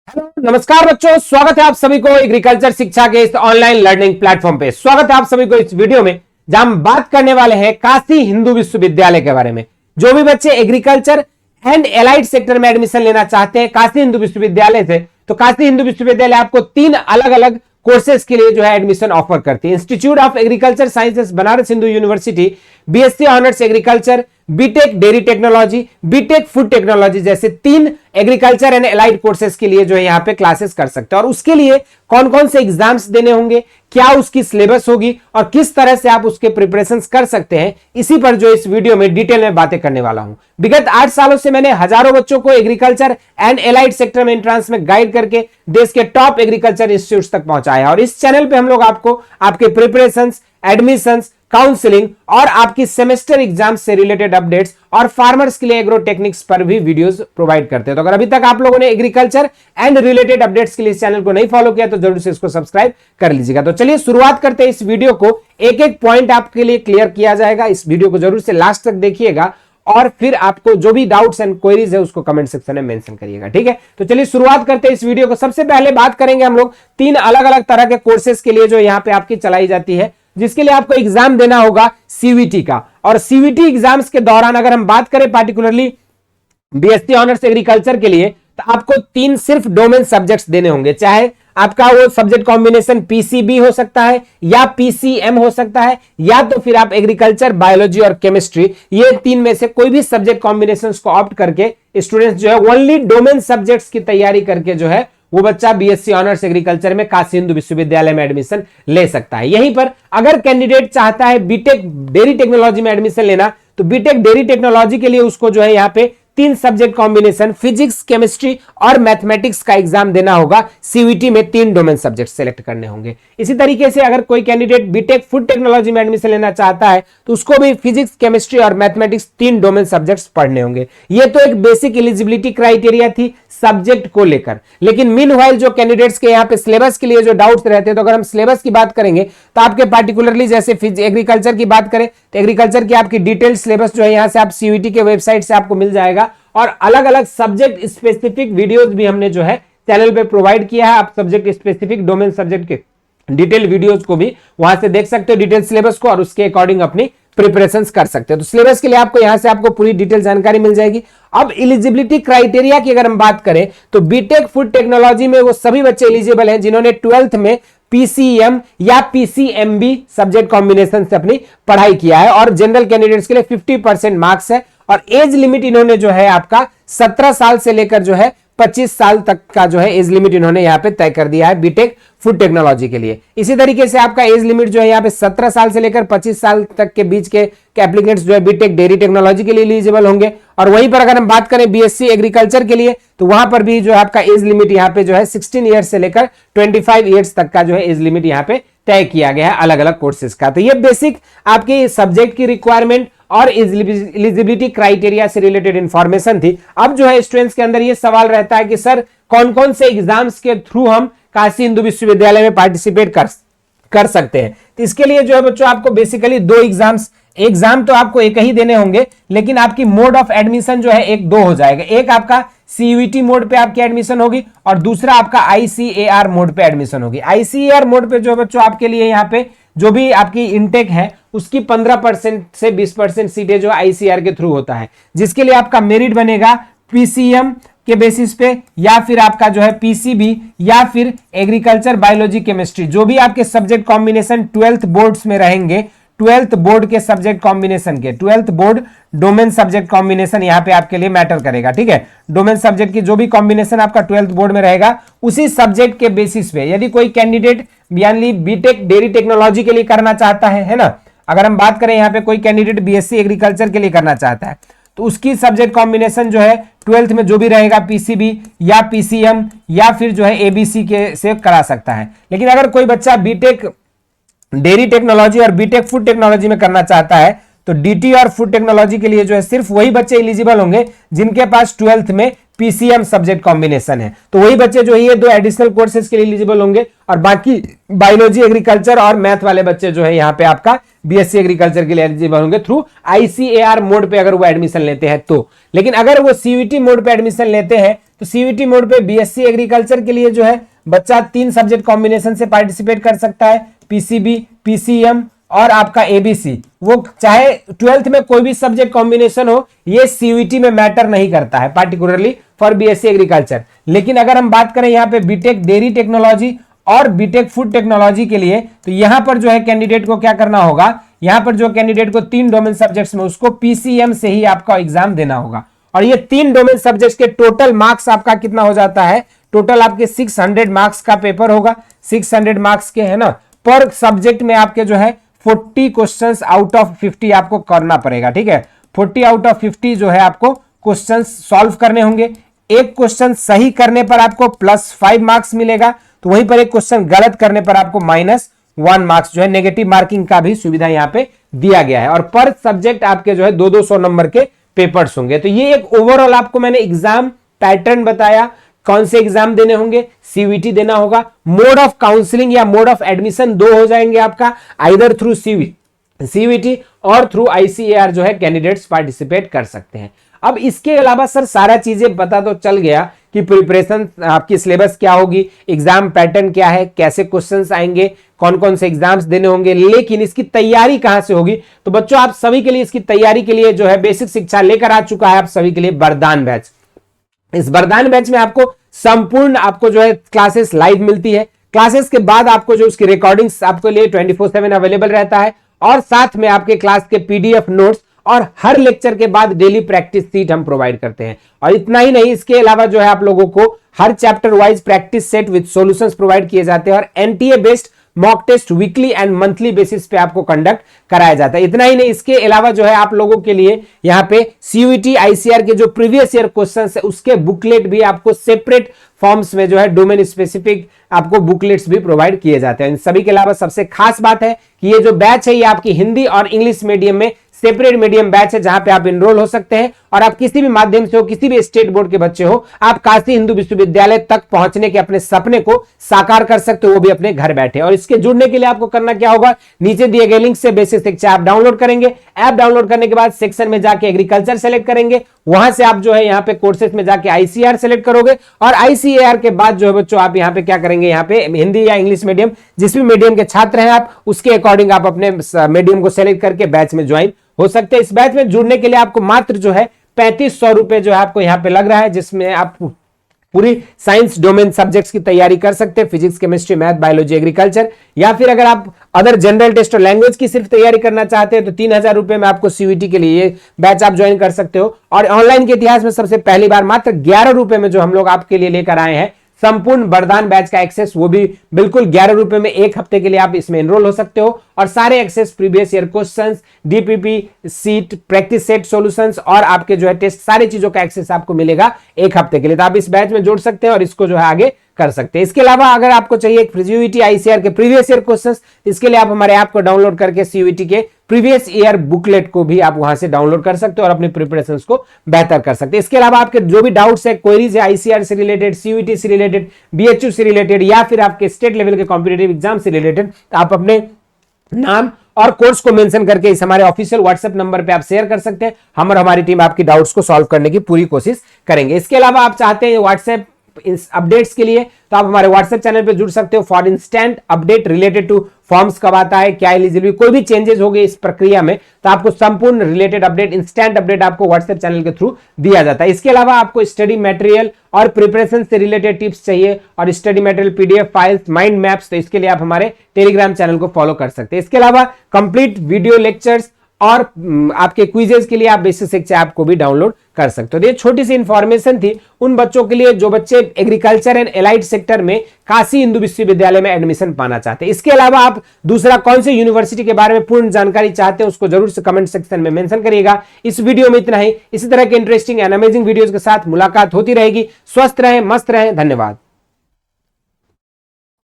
Hello नमस्कार बच्चों, स्वागत है आप सभी को एग्रीकल्चर शिक्षा के इस ऑनलाइन लर्निंग प्लेटफॉर्म पे। स्वागत है आप सभी को इस वीडियो में जहां हम बात करने वाले हैं काशी हिंदू विश्वविद्यालय के बारे में। जो भी बच्चे एग्रीकल्चर एंड एलाइड सेक्टर में एडमिशन लेना चाहते हैं काशी हिंदू विश्वविद्यालय से, तो काशी हिंदू विश्वविद्यालय आपको 3 अलग अलग कोर्सेज के लिए जो है एडमिशन ऑफर करती है। Institute of Agriculture Sciences Banaras Hindu University BSc honours agriculture, BTech dairy technology, BTech food technology जैसे 3 एग्रीकल्चर एंड एलाइड कोर्सेज के लिए जो है यहाँ पे क्लासेस कर सकते हैं। और उसके लिए कौन कौन से एग्जाम्स देने होंगे, क्या उसकी सिलेबस होगी और किस तरह से आप उसके प्रिपरेशंस कर सकते हैं, इसी पर जो इस वीडियो में डिटेल में बातें करने वाला हूं। विगत 8 सालों से मैंने हजारों बच्चों को एग्रीकल्चर एंड एलाइड सेक्टर में एंट्रांस में गाइड करके देश के टॉप एग्रीकल्चर इंस्टीट्यूट्स तक पहुंचाया। और इस चैनल पे हम लोग आपको आपके प्रिपरेशंस, एडमिशंस, काउंसलिंग और आपकी सेमेस्टर एग्जाम से रिलेटेड अपडेट्स और फार्मर्स के लिए एग्रो टेक्निक्स पर भी वीडियोस प्रोवाइड करते हैं। तो अगर अभी तक आप लोगों ने एग्रीकल्चर एंड रिलेटेड अपडेट्स के लिए इस चैनल को नहीं फॉलो किया तो जरूर से इसको सब्सक्राइब कर लीजिएगा। तो चलिए शुरुआत करते हैं इस वीडियो को। एक एक पॉइंट आपके लिए क्लियर किया जाएगा। इस वीडियो को जरूर से लास्ट तक देखिएगा और फिर आपको जो भी डाउट्स एंड क्वेरीज है उसको कमेंट सेक्शन में मेंशन करिएगा, ठीक है। तो चलिए शुरुआत करते हैं इस वीडियो को। सबसे पहले बात करेंगे हम लोग 3 अलग अलग तरह के कोर्सेज के लिए जो यहाँ पे आपकी चलाई जाती है, जिसके लिए आपको एग्जाम देना होगा सीवीटी का। और सीवीटी एग्जाम्स के दौरान अगर हम बात करें पार्टिकुलरली बीएससी ऑनर्स एग्रीकल्चर के लिए, तो आपको 3 सिर्फ डोमेन सब्जेक्ट्स देने होंगे। चाहे आपका वो सब्जेक्ट कॉम्बिनेशन पीसीबी हो सकता है या पीसीएम हो सकता है, या तो फिर आप एग्रीकल्चर, बायोलॉजी और केमिस्ट्री, ये 3 में से कोई भी सब्जेक्ट कॉम्बिनेशंस को ऑप्ट करके स्टूडेंट्स जो है ओनली डोमेन सब्जेक्ट्स की तैयारी करके जो है वो बच्चा बीएससी ऑनर्स एग्रीकल्चर में काशी हिंदू विश्वविद्यालय में एडमिशन ले सकता है। यहीं पर अगर कैंडिडेट चाहता है बीटेक डेयरी टेक्नोलॉजी में एडमिशन लेना, तो बीटेक डेयरी टेक्नोलॉजी के लिए उसको जो है यहाँ पे 3 सब्जेक्ट कॉम्बिनेशन फिजिक्स, केमिस्ट्री और मैथमेटिक्स का एग्जाम देना होगा। सीवीटी में 3 डोमेन सब्जेक्ट सेलेक्ट करने होंगे। इसी तरीके से अगर कोई कैंडिडेट बीटेक फूड टेक्नोलॉजी में एडमिशन लेना चाहता है तो उसको भी फिजिक्स, केमिस्ट्री और मैथमेटिक्स 3 डोमेन सब्जेक्ट्स पढ़ने होंगे। ये तो एक बेसिक एलिजिबिलिटी क्राइटेरिया थी सब्जेक्ट को लेकर। लेकिन मीनवाइल जो कैंडिडेट्स के यहाँ पे सिलेबस के लिए जो डाउट्स रहते हैं, तो अगर हम सिलेबस की बात करेंगे तो आपके पार्टिकुलरली जैसे एग्रीकल्चर की बात करें तो एग्रीकल्चर की आपकी डिटेल्ड सिलेबस जो है यहाँ से आप सीवीटी के वेबसाइट से आपको मिल जाएगा। और अलग अलग सब्जेक्ट स्पेसिफिक वीडियोस भी हमने जो है चैनल पे प्रोवाइड किया है। आप सब्जेक्ट स्पेसिफिक डोमेन सब्जेक्ट के डिटेल वीडियोस को भी वहां से देख सकते हो, डिटेल सिलेबस को, और उसके अकॉर्डिंग अपनी प्रिपरेशंस कर सकते हो। तो सिलेबस के लिए आपको यहां से आपको पूरी डिटेल जानकारी मिल जाएगी। अब एलिजिबिलिटी क्राइटेरिया की अगर हम बात करें तो बीटेक फूड टेक्नोलॉजी में वो सभी बच्चे एलिजिबल हैं जिन्होंने 12th में पीसीएम या पीसीएमबी सब्जेक्ट कॉम्बिनेशन से अपनी पढ़ाई किया है। और जनरल कैंडिडेट्स के लिए 50% मार्क्स है। और एज लिमिट इन्होंने जो है आपका 17 साल से लेकर जो है 25 साल तक का जो है एज लिमिट इन्होंने यहाँ पे तय कर दिया है बीटेक फूड टेक्नोलॉजी के लिए। इसी तरीके से आपका एज लिमिट जो है यहाँ पे 17 साल से लेकर 25 साल तक के बीच के एप्लीकेंट्स जो है बीटेक डेयरी टेक्नोलॉजी के लिए एलिजिबल होंगे। और वहीं पर अगर हम बात करें बीएससी एग्रीकल्चर के लिए, तो वहां पर भी जो है आपका एज लिमिट यहाँ पे जो है 16 ईयर्स से लेकर 25 ईयर्स तक का जो है एज लिमिट यहाँ पे तय किया गया है अलग अलग कोर्सेज का। तो ये बेसिक आपके सब्जेक्ट की रिक्वायरमेंट और एलिजिबिलिटी क्राइटेरिया से रिलेटेड इंफॉर्मेशन थी। अब जो है स्टूडेंट्स के अंदर ये सवाल रहता है कि सर कौन कौन से एग्जाम्स के थ्रू हम काशी हिंदू विश्वविद्यालय में पार्टिसिपेट कर सकते हैं। तो इसके लिए जो है बच्चों आपको बेसिकली 2 एग्जाम तो आपको एक ही देने होंगे, लेकिन आपकी मोड ऑफ एडमिशन जो है 1-2 हो जाएगा। एक आपका सीयूईटी मोड पे आपकी एडमिशन होगी और दूसरा आपका आईसीएआर मोड पे एडमिशन होगी। आईसीएआर मोड पे जो बच्चों आपके लिए यहाँ पे जो भी आपकी इनटेक है उसकी 15% से 20% सीटें जो आईसीआर के थ्रू होता है, जिसके लिए आपका मेरिट बनेगा पीसीएम के बेसिस पे या फिर आपका जो है पीसीबी या फिर एग्रीकल्चर, बायोलॉजी, केमिस्ट्री, जो भी आपके सब्जेक्ट कॉम्बिनेशन 12th बोर्ड्स में रहेंगे, 12th बोर्ड के सब्जेक्ट कॉम्बिनेशन के 12th board domain subject combination यहाँ पे आपके लिए मैटर करेगा, ठीक है। डोमेन सब्जेक्ट की जो भी कॉम्बिनेशन आपका 12th बोर्ड में रहेगा उसी सब्जेक्ट के बेसिस पे यदि कोई कैंडिडेट यानी बीटेक डेयरी टेक्नोलॉजी के लिए करना चाहता है ना, अगर हम बात करें यहाँ पे कोई कैंडिडेट बीएससी एग्रीकल्चर के लिए करना चाहता है तो उसकी सब्जेक्ट कॉम्बिनेशन जो है 12th में जो भी रहेगा पीसीबी या पीसीएम या फिर जो है एबीसी के से करा सकता है। लेकिन अगर कोई बच्चा बीटेक डेयरी टेक्नोलॉजी और बीटेक फूड टेक्नोलॉजी में करना चाहता है तो डीटी और फूड टेक्नोलॉजी के लिए जो है सिर्फ वही बच्चे एलिजिबल होंगे जिनके पास 12th में पीसीएम सब्जेक्ट कॉम्बिनेशन है। तो वही बच्चे जो है ये 2 एडिशनल कोर्सेज के लिए एलिजिबल होंगे और बाकी बायोलॉजी, एग्रीकल्चर और मैथ वाले बच्चे जो है यहाँ पे आपका बीएससी एग्रीकल्चर के लिए एलिजिबल होंगे थ्रू आईसीएआर मोड पे अगर वो एडमिशन लेते हैं तो। लेकिन अगर वो सीयूईटी मोड पे एडमिशन लेते हैं तो सीयूईटी मोड पे बीएससी एग्रीकल्चर के लिए जो है बच्चा 3 सब्जेक्ट कॉम्बिनेशन से पार्टिसिपेट कर सकता है, पीसीबी, पीसीएम और आपका एबीसी। वो चाहे 12th में कोई भी सब्जेक्ट कॉम्बिनेशन हो, ये सीयूईटी में मैटर नहीं करता है पार्टिकुलरली फॉर बीएससी एग्रीकल्चर। लेकिन अगर हम बात करें यहाँ पे बीटेक डेयरी टेक्नोलॉजी और बीटेक फूड टेक्नोलॉजी के लिए, तो यहां पर जो है कैंडिडेट को क्या करना होगा, यहां पर जो कैंडिडेट को 3 डोमेन सब्जेक्ट्स में उसको पीसीएम से ही आपका एग्जाम देना होगा। और ये 3 डोमेन सब्जेक्ट्स के टोटल मार्क्स आपका कितना हो जाता है, टोटल आपके 600 मार्क्स का पेपर होगा, 600 मार्क्स के है ना। पर सब्जेक्ट में आपके जो है 40 क्वेश्चंस आउट ऑफ 50 आपको करना पड़ेगा, ठीक है। 40 आउट ऑफ 50 जो है आपको क्वेश्चंस सॉल्व करने होंगे। एक क्वेश्चन सही करने पर आपको +5 मार्क्स मिलेगा, तो वहीं पर एक क्वेश्चन गलत करने पर आपको -1 मार्क्स जो है नेगेटिव मार्किंग का भी सुविधा यहाँ पे दिया गया है। और पर सब्जेक्ट आपके जो है 200 नंबर के पेपर्स होंगे। तो ये एक ओवरऑल आपको मैंने एग्जाम पैटर्न बताया, कौन से एग्जाम देने होंगे, सीयूईटी देना होगा, मोड ऑफ काउंसलिंग या मोड ऑफ एडमिशन 2 हो जाएंगे आपका, आइदर थ्रू सीयूईटी और थ्रू आईसीएआर जो है कैंडिडेट्स पार्टिसिपेट कर सकते हैं। अब इसके अलावा सर सारा चीजें पता तो चल गया कि प्रिपरेशन आपकी सिलेबस क्या होगी, एग्जाम पैटर्न क्या है, कैसे क्वेश्चंस आएंगे, कौन कौन से एग्जाम्स देने होंगे, लेकिन इसकी तैयारी कहां से होगी। तो बच्चों आप सभी के लिए इसकी तैयारी के लिए जो है बेसिक शिक्षा लेकर आ चुका है आप सभी के लिए वरदान बैच। इस वरदान बैच में आपको संपूर्ण आपको जो है क्लासेस लाइव मिलती है। क्लासेस के बाद आपको जो उसकी रिकॉर्डिंग्स आपके लिए 24/7 अवेलेबल रहता है, और साथ में आपके क्लास के पीडीएफ नोट्स और हर लेक्चर के बाद डेली प्रैक्टिस सीट हम प्रोवाइड करते हैं। और इतना ही नहीं, इसके अलावा जो है आप लोगों को हर chapter wise practice set with solutions provide किए जाते हैं, और NTA based mock test weekly and monthly basis पे आपको कंडक्ट कराया जाता है। इतना ही नहीं, इसके अलावा जो है आप लोगों के लिए यहाँ पे सीयूईटी आईसीआर के जो प्रीवियस ईयर क्वेश्चंस है उसके बुकलेट भी आपको सेपरेट फॉर्म्स में जो है डोमेन स्पेसिफिक आपको बुकलेट्स भी प्रोवाइड किए जाते हैं। इन सभी के अलावा सबसे खास बात है कि ये जो बैच है ये आपकी हिंदी और इंग्लिश मीडियम में सेपरेट मीडियम बैच है, जहां पे आप एनरोल हो सकते हैं, और आप किसी भी माध्यम से हो, किसी भी स्टेट बोर्ड के बच्चे हो, आप काशी हिंदू विश्वविद्यालय तक पहुंचने के अपने सपने को साकार कर सकते हो, वो भी अपने घर बैठे। और इसके जुड़ने के लिए आपको करना क्या होगा, नीचे दिए गए लिंक से बेसिक शिक्षा ऐप डाउनलोड करेंगे। ऐप डाउनलोड करने के बाद सेक्शन में जाके एग्रीकल्चर सेलेक्ट करेंगे, वहां से आप जो है यहाँ पे कोर्सेज में जाके आईसीआर सेलेक्ट करोगे, और आईसीआर के बाद जो है बच्चों आप यहाँ पे क्या करेंगे, यहाँ पे हिंदी या इंग्लिश मीडियम जिस भी मीडियम के छात्र हैं आप, उसके अकॉर्डिंग आप अपने मीडियम को सेलेक्ट करके बैच में ज्वाइन हो सकते हैं। इस बैच में जुड़ने के लिए आपको मात्र जो है 3500 रुपए जो है आपको यहाँ पे लग रहा है, जिसमें आप पूरी साइंस डोमेन सब्जेक्ट्स की तैयारी कर सकते हैं, physics, chemistry, math, biology, agriculture, या फिर अगर आप अदर जनरल टेस्ट और लैंग्वेज की सिर्फ तैयारी करना चाहते हैं तो 3000 रुपए में आपको सीयूईटी के लिए ये बैच आप ज्वाइन कर सकते हो। और ऑनलाइन के इतिहास में सबसे पहली बार मात्र 11 रुपए में जो हम लोग आपके लिए लेकर आए हैं संपूर्ण वरदान बैच का एक्सेस, वो भी बिल्कुल 11 रुपए में 1 हफ्ते के लिए आप इसमें एनरोल हो सकते हो, और सारे access, previous year questions, DPP sheet, practice set, solutions और आपके जो है टेस्ट, सारी चीजों का एक्सेस आपको मिलेगा 1 हफ्ते के लिए। तो आप इस बैच में जुड़ सकते हैं और इसको जो है आगे कर सकते हैं। इसके अलावा अगर आपको चाहिए सीयूईटी आईसीआर के प्रीवियस ईयर क्वेश्चंस, इसके लिए आप हमारे ऐप को डाउनलोड करके सीयूईटी के प्रीवियस ईयर बुकलेट को भी आप वहां से डाउनलोड कर सकते हो और अपने प्रिपरेशंस को बेहतर कर सकते हैं। इसके अलावा आपके जो भी डाउट्स है, क्वेरीज है आईसीआर से रिलेटेड, सीयूईटी से रिलेटेड, बीएचयू से रिलेटेड, या फिर आपके स्टेट लेवल के कॉम्पिटिटिव एग्जाम से रिलेटेड, आप अपने नाम और कोर्स को मेंशन करके इस हमारे ऑफिशियल व्हाट्सएप नंबर पे आप शेयर कर सकते हैं। हम और हमारी टीम आपकी डाउट्स को सॉल्व करने की पूरी कोशिश करेंगे। इसके अलावा आप चाहते हैं व्हाट्सएप अपडेट्स के लिए, तो आप हमारे व्हाट्सएप चैनल पे जुड़ सकते हो for instant update related two forms कब आता है, क्या एलिजिबिलिटी, कोई भी चेंजेस हो गए इस प्रक्रिया में, तो आपको संपूर्ण रिलेटेड अपडेट, इंस्टेंट अपडेट आपको व्हाट्सएप चैनल के थ्रू दिया जाता है। इसके अलावा आपको स्टडी मटेरियल और प्रिपरेशन से रिलेटेड टिप्स चाहिए और study material, PDF files, mind maps, तो इसके लिए आप हमारे टेलीग्राम चैनल को फॉलो कर सकते हैं। इसके अलावा कंप्लीट वीडियो लेक्चर्स और आपके क्विजेस के लिए आप बेसिक शिक्षा ऐप को भी डाउनलोड कर सकते हो। ये छोटी सी इंफॉर्मेशन थी उन बच्चों के लिए जो बच्चे एग्रीकल्चर एंड एलाइड सेक्टर में काशी हिंदू विश्वविद्यालय में एडमिशन पाना चाहते हैं। इसके अलावा आप दूसरा कौन से यूनिवर्सिटी के बारे में पूर्ण जानकारी चाहते हैं उसको जरूर से कमेंट सेक्शन में मेंशन करिएगा। इस वीडियो में इतना ही। इसी तरह के इंटरेस्टिंग एंड अमेजिंग वीडियोज के साथ मुलाकात होती रहेगी। स्वस्थ रहें, मस्त रहें। धन्यवाद।